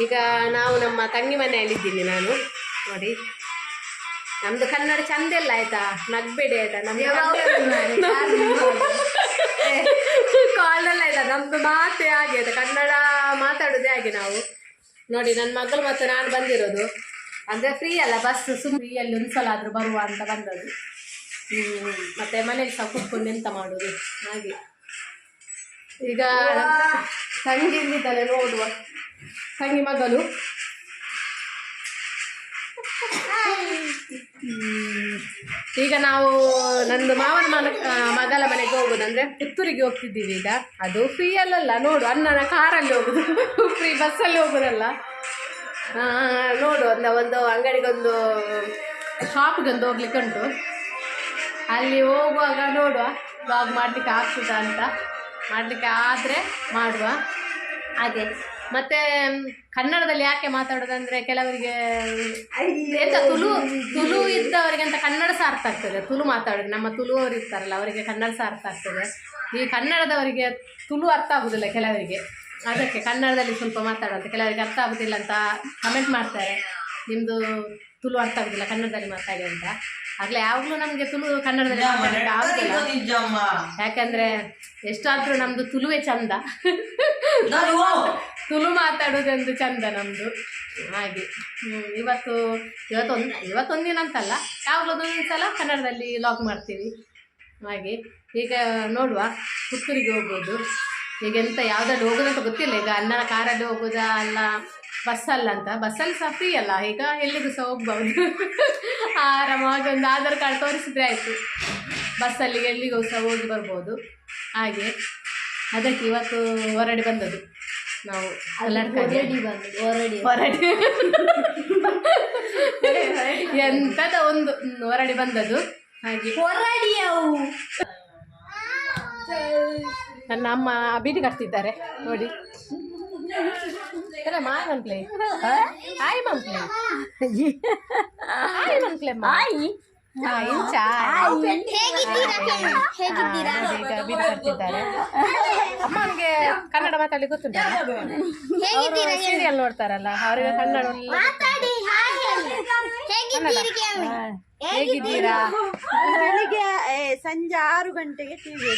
ಈಗ ನಾವು ನಮ್ಮ ತಂಗಿ ಮನೆಯಲ್ಲಿದ್ದೀನಿ ನಾನು. ನೋಡಿ ನಮ್ದು ಕನ್ನಡ ಚಂದ ಇಲ್ಲ ಆಯ್ತಾ, ನಗ್ಬೇಡಿ ಆಯ್ತಾ. ನಮ್ದು ಕಾಲಲ್ಲ ಆಯ್ತಾ, ನಮ್ದು ಮಾತೇ ಹಾಗೆ ಆಯ್ತಾ, ಕನ್ನಡ ಮಾತಾಡೋದೇ ಹಾಗೆ ನಾವು. ನೋಡಿ ನನ್ನ ಮಗಳು ಮತ್ತು ನಾನು ಬಂದಿರೋದು ಅಂದರೆ ಫ್ರೀ ಅಲ್ಲ, ಬಸ್ ಫ್ರೀಯಲ್ಲಿ ಒಂದು ಸಲ ಆದರೂ ಬರುವ ಅಂತ ಬಂದದ್ದು. ಮತ್ತು ಮನೆಗೆ ಸಹ ಕೂತ್ಕೊಂಡು ಎಂತ ಮಾಡೋದು ಹಾಗೆ. ಈಗ ತಂಗಿ ಇಲ್ಲಿದ್ದಾಳೆ ನೋಡುವ, ತಂಗಿ ಮಗಳು. ಈಗ ನಾವು ನಂದು ಮಾವನ ಮಗಳ ಮನೆಗೆ ಹೋಗೋದು, ಅಂದರೆ ಪುತ್ತೂರಿಗೆ ಹೋಗ್ತಿದ್ದೀವಿ ಈಗ. ಅದು ಫ್ರೀ ಅಲ್ಲಲ್ಲ, ನೋಡು ಅಣ್ಣನ ಕಾರಲ್ಲಿ ಹೋಗೋದು, ಫ್ರೀ ಬಸ್ಸಲ್ಲಿ ಹೋಗೋದಲ್ಲ. ನೋಡು ಒಂದು ಅಂಗಡಿಗೊಂದು ಶಾಪ್ಗೊಂದು ಹೋಗ್ಲಿಕ್ಕೆ ಉಂಟು, ಅಲ್ಲಿ ಹೋಗುವಾಗ ನೋಡುವ ಬ್ಲಾಗ್ ಮಾಡಲಿಕ್ಕೆ ಆಗ್ತದಾ ಅಂತ. ಮಾಡಲಿಕ್ಕೆ ಆದರೆ ಮಾಡುವ ಹಾಗೆ. ಮತ್ತು ಕನ್ನಡದಲ್ಲಿ ಯಾಕೆ ಮಾತಾಡೋದಂದರೆ ಕೆಲವರಿಗೆ ಎಂತ ತುಳು ಇದ್ದವರಿಗೆ ಅಂತ ಕನ್ನಡ ಸಹ ಅರ್ಥ ಆಗ್ತದೆ. ತುಳು ಮಾತಾಡೋದು ನಮ್ಮ ತುಳುವರು ಇರ್ತಾರಲ್ಲ ಅವರಿಗೆ ಕನ್ನಡ ಸಹ ಅರ್ಥ ಆಗ್ತದೆ. ಈ ಕನ್ನಡದವರಿಗೆ ತುಳು ಅರ್ಥ ಆಗೋದಿಲ್ಲ ಕೆಲವರಿಗೆ, ಅದಕ್ಕೆ ಕನ್ನಡದಲ್ಲಿ ಸ್ವಲ್ಪ ಮಾತಾಡುವಂತೆ. ಕೆಲವರಿಗೆ ಅರ್ಥ ಆಗೋದಿಲ್ಲ ಅಂತ ಕಮೆಂಟ್ ಮಾಡ್ತಾರೆ, ನಿಮ್ಮದು ತುಳು ಅರ್ಥ ಆಗೋದಿಲ್ಲ ಕನ್ನಡದಲ್ಲಿ ಮಾತಾಡಿ ಅಂತ. ಆಗಲೇ ಯಾವಾಗಲೂ ನಮಗೆ ತುಳು ಕನ್ನಡದಲ್ಲಿ ಮಾತಾಡೋಕ್ಕೆ ಆಗೋದಿಲ್ಲ, ಯಾಕಂದರೆ ಎಷ್ಟಾದರೂ ನಮ್ಮದು ತುಳುವೇ ಚಂದ. ತುಳು ಮಾತಾಡೋದೊಂದು ಚಂದ ನಮ್ಮದು ಹಾಗೆ. ಇವತ್ತೊಂದಿನ ಅಂತಲ್ಲ, ಯಾವಾಗಲೂ ಒಂದೊಂದು ಸಲ ಕನ್ನಡದಲ್ಲಿ ಲಾಗ್ ಮಾಡ್ತೀವಿ ಹಾಗೆ. ಈಗ ನೋಡುವ ಪುತ್ತೂರಿಗೆ ಹೋಗ್ಬೋದು. ಈಗ ಎಂತ ಯಾವುದಾದ್ರು ಹೋಗೋದಂತ ಗೊತ್ತಿಲ್ಲ. ಈಗ ಅಣ್ಣನ ಕಾರಲ್ಲಿ ಹೋಗೋದಾ ಅಲ್ಲ ಬಸ್ಸಲ್ಲ ಅಂತ. ಬಸ್ಸಲ್ಲಿ ಸಹ ಫ್ರೀ ಅಲ್ಲ, ಈಗ ಎಲ್ಲಿಗೂ ಸಹ ಹೋಗ್ಬೋದು. ಆರಾಮಾಗಿ ಒಂದು ಆಧಾರ್ ಕಾರ್ಡ್ ತೋರಿಸಿದ್ರೆ ಆಯಿತು, ಬಸ್ಸಲ್ಲಿ ಎಲ್ಲಿಗೂ ಸಹ ಹೋಗಿ ಬರ್ಬೋದು ಹಾಗೆ. ಅದಕ್ಕೆ ಇವತ್ತು ಹೊರಡಿ ಬಂದದ್ದು ನಾವು. ಎಂಥದ ಒಂದು ಹೊರಡಿ ಬಂದದ್ದು ಹಾಗೆ. ನನ್ನ ಅಮ್ಮ ಬೀಡಿ ಕಟ್ತಿದ್ದಾರೆ ನೋಡಿ. ಎಲ್ಲ ಮಾಯ್ ಮಂಕ್ಲೆ ಹಾಯ್ ಮಂಕ್ಲೆ ಹಾಯ್ ಮಂಕ್ಲೆ ಬೀಡಿ ಕಟ್ತಿದ್ದಾರೆ. ಅಮ್ಮನಿಗೆ ಕನ್ನಡ ಮಾತಾಡ್ಲಿಕ್ಕೆ ಗೊತ್ತುಂಟಲ್ಲ, ಸೀರಿಯಲ್ ನೋಡ್ತಾರಲ್ಲ ಅವರಿಗೆ ಕನ್ನಡ. ಹೇಗಿದ್ದೀರಾ? ಬೆಳಿಗ್ಗೆ ಸಂಜೆ 6 ಗಂಟೆಗೆ ಟಿವಿ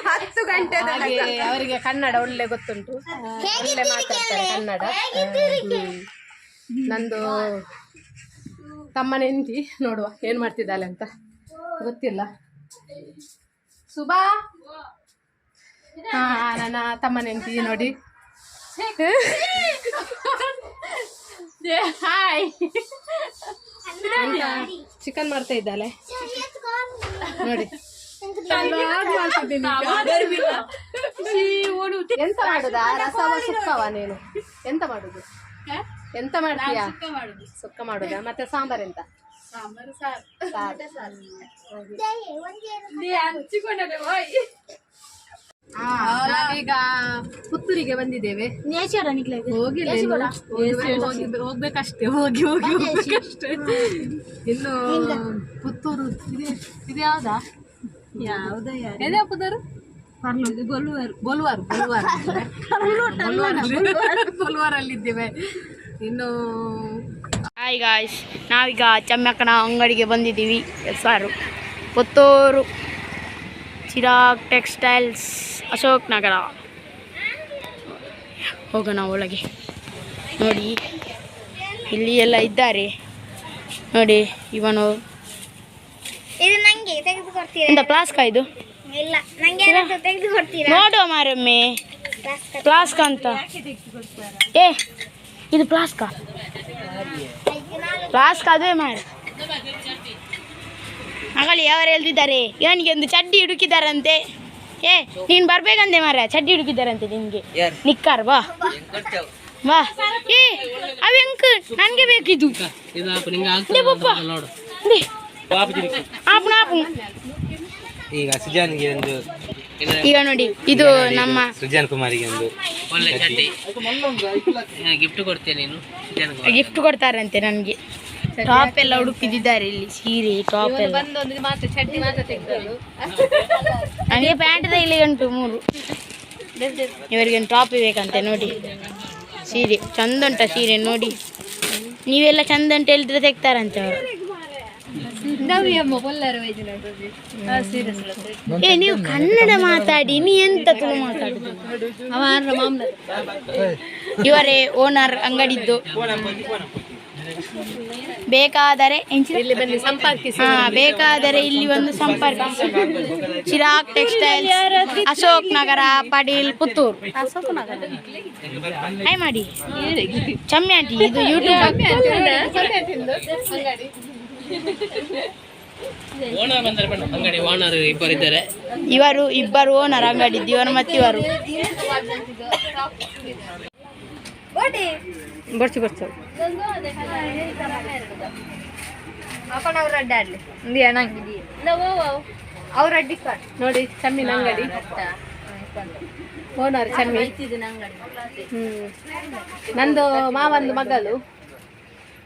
10 ಗಂಟೆ ಅವರಿಗೆ ಕನ್ನಡ ಒಳ್ಳೆ ಗೊತ್ತುಂಟು, ಒಳ್ಳೆ ಮಾತಾಡ್ತಾರೆ ಕನ್ನಡ. ನಂದು ತಮ್ಮನ ಹೆಂಡತಿ ನೋಡುವ ಏನು ಮಾಡ್ತಿದ್ದಾಳೆ ಅಂತ ಗೊತ್ತಿಲ್ಲ. ಸುಬಾ ನನ್ನ ತಮ್ಮನ ಹೆಂಡತಿ ನೋಡಿ. ಹಾಯ್, ಚಿಕನ್ ಮಾಡ್ತಾ ಇದ್ದಾಳೆ ನೋಡಿ. ಎಂತ ಮಾಡುದಾ? ರಸವ ಸುಕ್ಕವ ನೀನು ಎಂತ ಮಾಡುದು? ಎಂತ ಮಾಡ್ತೀಯಾ? ಸುಕ್ಕ ಮಾಡುದಾ? ಮತ್ತೆ ಸಾಂಬಾರ್ ಎಂತ? ನಾವೀಗ ಪುತ್ತೂರಿಗೆ ಬಂದಿದ್ದೇವೆ. ಹೋಗಿಲ್ಲ, ಹೋಗ್ಬೇಕಷ್ಟೇ, ಹೋಗ್ಬೇಕಷ್ಟೇ. ಇನ್ನು ಪುತ್ತೂರು ಇದು ಯಾವ್ದಾ? ಯಾವ್ದೇ ಪುತ್ತೂರು? ಬೋಲ್ವಾರಲ್ಲಿದ್ದೇವೆ ಇನ್ನು. ಹಾಯ್ ಗಾಯ್ಸ್, ನಾವೀಗ ಚಮ್ಮಕ್ಕನ ಅಂಗಡಿಗೆ ಬಂದಿದ್ದೀವಿ. ಹೆಸರು ಪುತ್ತೂರು ಚಿರಾಗ್ ಟೆಕ್ಸ್ಟೈಲ್ಸ್, ಅಶೋಕ್ ನಗರ. ಹೋಗೋಣ ಒಳಗೆ. ನೋಡಿ ಇಲ್ಲಿ ಎಲ್ಲ ಇದ್ದಾರೆ ನೋಡಿ. ಇವನು ಎಂತ ಪ್ಲಾಸ್ಕ? ಇದು ನೋಡುವ ಮಾರೊಮ್ಮೆ ಪ್ಲಾಸ್ಕ ಅಂತ. ಇದು ಪ್ಲಾಸ್ಕ ಅದುವೇ ಮಾಡಿ ಮಗಳಿ ಯಾರು ಹೇಳ್ತಿದ್ದಾರೆ. ಇವನಿಗೆ ಒಂದು ಚಡ್ಡಿ ಹುಡುಕಿದಾರಂತೆ. ನೀನು ಬರ್ಬೇಕಂತೆ ಮಾರ, ಚಡ್ಡಿ ಹುಡುಕಿದಾರಂತೆ ನಿನ್ಗೆ. ನಿಕ್ಕಾರ್ ಬಾ ಬಾ. ಅವೆಂಕ್ ನನಗೆ ಬೇಕಿದ್ದು. ಈಗ ನೋಡಿ, ಇದು ನಮ್ಮ ಸುಜಾನ್ ಕುಮಾರಿಗೆ ಒಂದು ಗಿಫ್ಟ್ ಕೊಡ್ತಾರಂತೆ ನನಗೆ. ಟಾಪ್ ಎಲ್ಲ ಹುಡುಕಿದ್ದಾರೆ ಇಲ್ಲಿ, ಸೀರೆ ಟಾಪ್ ಎಲ್ಲ. ನನಗೆ ಪ್ಯಾಂಟ್ ಇಲ್ಲಿ ಉಂಟು 3. ಇವರಿಗೆ ಒಂದು ಟಾಪ್ ಬೇಕಂತೆ ನೋಡಿ. ಸೀರೆ ಚಂದ ಉಂಟ ಸೀರೆ ನೋಡಿ. ನೀವೆಲ್ಲ ಚಂದ ಉಂಟು ಹೇಳಿದ್ರೆ ತೆಗ್ತಾರಂತೆ ಅವರು. ಏ ನೀವು ಕನ್ನಡ ಮಾತಾಡಿ, ನೀ ಎಂತ ತುಳು ಮಾತಾಡುದು? ಇವರೇ ಓನರ್ ಅಂಗಡಿದ್ದು. ಬೇಕಾದರೆ ಇಲ್ಲಿ ಬನ್ನಿ ಸಂಪರ್ಕಿಸಿ. ಬೇಕಾದರೆ ಇಲ್ಲಿ ಒಂದು ಸಂಪರ್ಕಿಸಿ. ಚಿರಾಗ್ ಟೆಕ್ಸ್ಟೈಲ್ಸ್, ಅಶೋಕ್ ನಗರ, ಪಡೀಲ್, ಪುತ್ತೂರು. ಹಾಯ್ ಮಾಡಿ ಚಮ್ಮಿ ಆಂಟಿ, ಇದು ಯೂಟ್ಯೂಬ್. ಇವರು ಇಬ್ಬರು ಓನರ್ ಅಂಗಡಿದ್ದು, ಇವರು ಮತ್ತೆ ಇವರು ಬರ್ಚು ನೋಡಿ ಚಮ್ಮಿನ ಅಂಗಡಿ. ಓನರ್ ಚಮ್ಮಿ. ನಂದು ಮಾವಂದು ಮಗಳು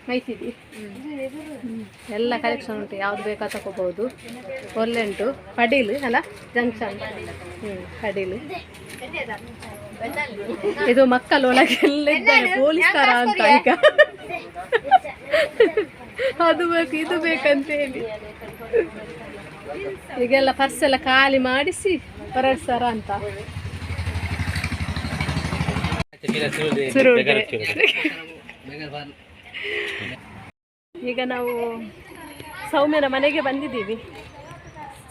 ಮೈತಿದಿ. ಎಲ್ಲ ಕಲೆಕ್ಷನ್ ಉಂಟು, ಯಾವ್ದು ಬೇಕಾ ತಗೋಬಹುದು. ಒಳ್ಳೆ ಉಂಟು. ಪಡೀಲ್ ಅಲ್ಲ, ಜಂಕ್ಷನ್. ಪಡೀಲ್. ಇದು ಮಕ್ಕಳು ಒಳಗೆಲ್ಲ ಇದ್ದಾರೆ, ಪೊಲೀಸ್ತರ ಅಂತ ಈಗ. ಅದು ಬೇಕು ಇದು ಬೇಕಂತ ಹೇಳಿ ಈಗೆಲ್ಲ ಪರ್ಸ್ ಎಲ್ಲ ಖಾಲಿ ಮಾಡಿಸಿ ಹೊರಡ್ಸಾರ ಅಂತ. ಈಗ ನಾವು ಸೌಮ್ಯನ ಮನೆಗೆ ಬಂದಿದ್ದೀವಿ.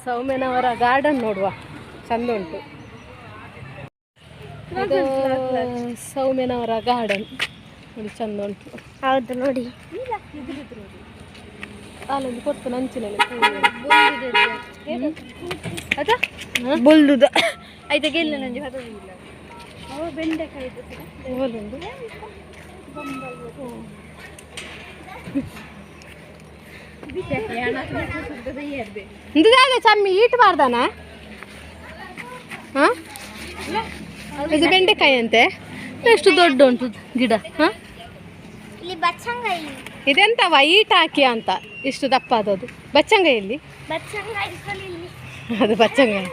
ಸೌಮ್ಯನವರ ಗಾರ್ಡನ್ ನೋಡುವ, ಚಂದ ಉಂಟು. ಇದು ಸೌಮ್ಯನವರ ಗಾರ್ಡನ್ ನೋಡಿ, ಚಂದ ಉಂಟು. ಹೌದು ನೋಡಿ. ಅಲ್ಲೊಂದು ಕೊಟ್ಟು ನಂಚಿನಲ್ಲಿ ಬುಲ್ದುದ ಆಯ್ತಾ ಗೆಲ್ಲ ನಂಜಿ ಹೊರಗಿಲ್ಲ. ಬೆಂಡೆಕಾಯಿ ಹೋಲುಂಡು. ಚಮ್ಮಿ ಇಟ್ಬಾರ್ದಾನ? ಹಾಂ, ಇದು ಬೆಂಡೆಕಾಯಿ ಅಂತೆ. ಎಷ್ಟು ದೊಡ್ಡ ಉಂಟು ಗಿಡ. ಹಾಂ, ಇದೆಂತವ ಈಟ್ ಹಾಕಿ ಅಂತ ಇಷ್ಟು ದಪ್ಪ ಆದದ್ದು. ಬಚ್ಚಂಗಾಯಲ್ಲಿ ಅದು ಬಚ್ಚಂಗಾಯಿ.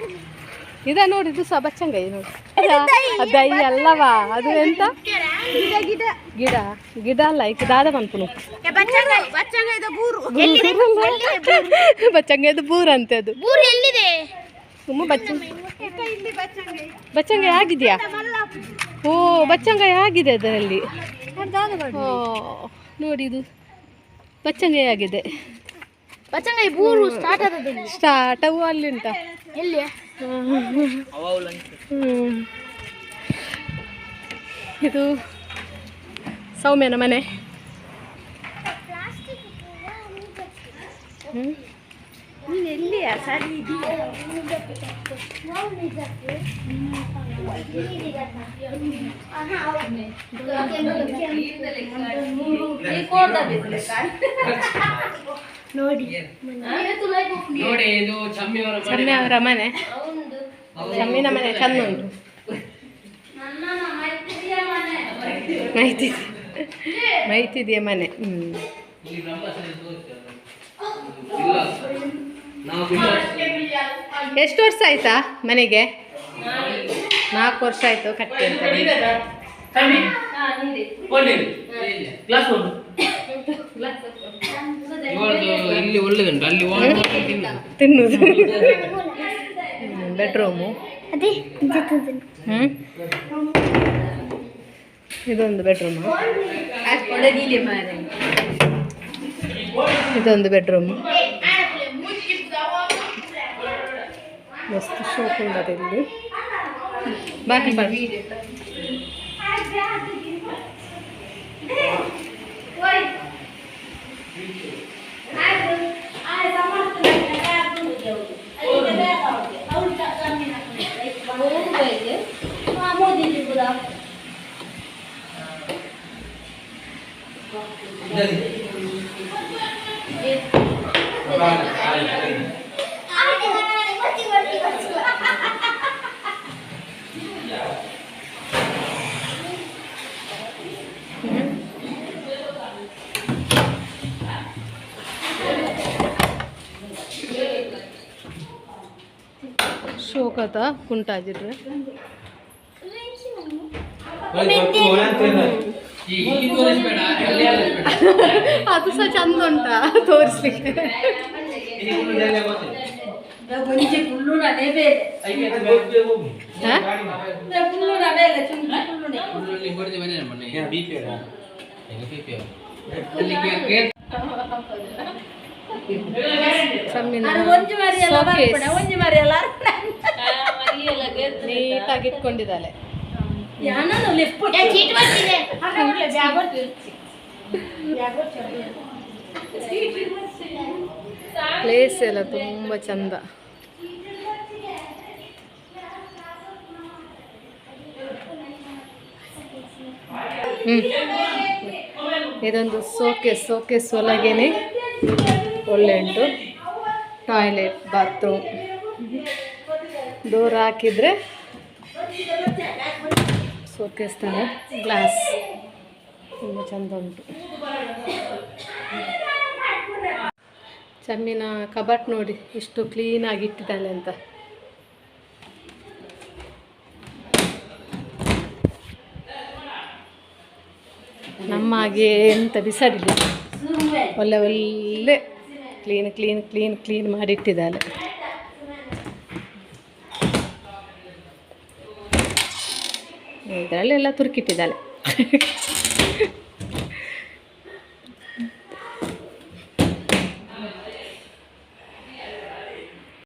ಇದ ನೋಡಿ, ಇದು ಸಹ ಬಚ್ಚಂಗಾಯಿ ನೋಡಿ. ದೈ ಅಲ್ಲವಾ ಅದು? ಎಂತ ಗಿಡ? ಗಿಡ ಅಲ್ಲ, ಈಗ ದಾದ ಬಂತು. ಬಚ್ಚಂಗಾಯ್ದು ಬೂರು ಅಂತೆ ಅದು. ತುಂಬ ಬಚ್ಚಂಗಾಯಿ ಆಗಿದೆಯಾ? ಓ, ಬಚ್ಚಂಗಾಯಿ ಆಗಿದೆ ಅದರಲ್ಲಿ. ಓ ನೋಡಿ, ಇದು ಬಚ್ಚಂಗಾಯಿ ಆಗಿದೆ. ಬಚ್ಚಂಗಾಯಿ ಬೂರು ಸ್ಟಾರ್ಟ್ ಅವು ಅಲ್ಲಿ ಉಂಟಾ? ಎಲ್ಲಿ? ಇದು ಸೌಮ್ಯನ ಮನೆ. ನೋಡಿ ಇದು ಚಮ್ಮಿ ಅವರ ಮನೆ. ಚಮ್ಮಿನ ಮನೆ ಚಂದ ಉಂಟು. ಮೈತಿದೆಯ ಮನೆ. ಎಷ್ಟು ವರ್ಷ ಆಯ್ತಾ ಮನೆಗೆ? 4 ವರ್ಷ ಆಯ್ತು ಕಟ್ಟಿ ಅಂತ. ಇಲ್ಲಿ ಒಳ್ಳೆದುಂಟು, ಅಲ್ಲಿ ತಿನ್ನುವುದು. ಬೆಡ್ರೂಮು. ಇದೊಂದು ಬೆಡ್ರೂಮು. ಇದೊಂದು ಬೆಡ್ರೂಮು. ಮಸ್ತ್ ಶೋಕ್ ಉಂಟು ಇಲ್ಲಿ. ಬಾಕಿ ಮಾಡಿ ಶೋಕತ ಕುಂಟಾಜಿಡ್ರೆ ಅದು ಸಹ ಚಂದ ಉಂಟಾ ತೋರಿಸ್ಲಿಕ್ಕೆ. ನೀಟಾಗಿ ಇಟ್ಕೊಂಡಿದ್ದಾಳೆ. ಪ್ಲೇಸ್ ಎಲ್ಲ ತುಂಬ ಚಂದ. ಇದೊಂದು ಸೋಕೇಸ್ ಒಳಗೇನೆ ಒಳ್ಳೆ ಉಂಟು. ಟಾಯ್ಲೆಟ್, ಬಾತ್ರೂಮ್, ಡೋರ್ ಹಾಕಿದರೆ ಸೋಕೇಸ್ ಥರ ಗ್ಲಾಸ್ ತುಂಬ ಚಂದ ಉಂಟು. ಚಮ್ಮಿನ ಕಬಟ್ ನೋಡಿ ಎಷ್ಟು ಕ್ಲೀನಾಗಿ ಇಟ್ಟಿದ್ದಾಳೆ ಅಂತ. ನಮ್ಮ ಹಾಗೆ ಎಂತ ಬಿಸಾಡಿಲ್ಲ, ಒಳ್ಳೆ ಕ್ಲೀನ್ ಮಾಡಿಟ್ಟಿದ್ದಾಳೆ. ಇದರಲ್ಲೆಲ್ಲ ತುರುಕಿಟ್ಟಿದ್ದಾಳೆ.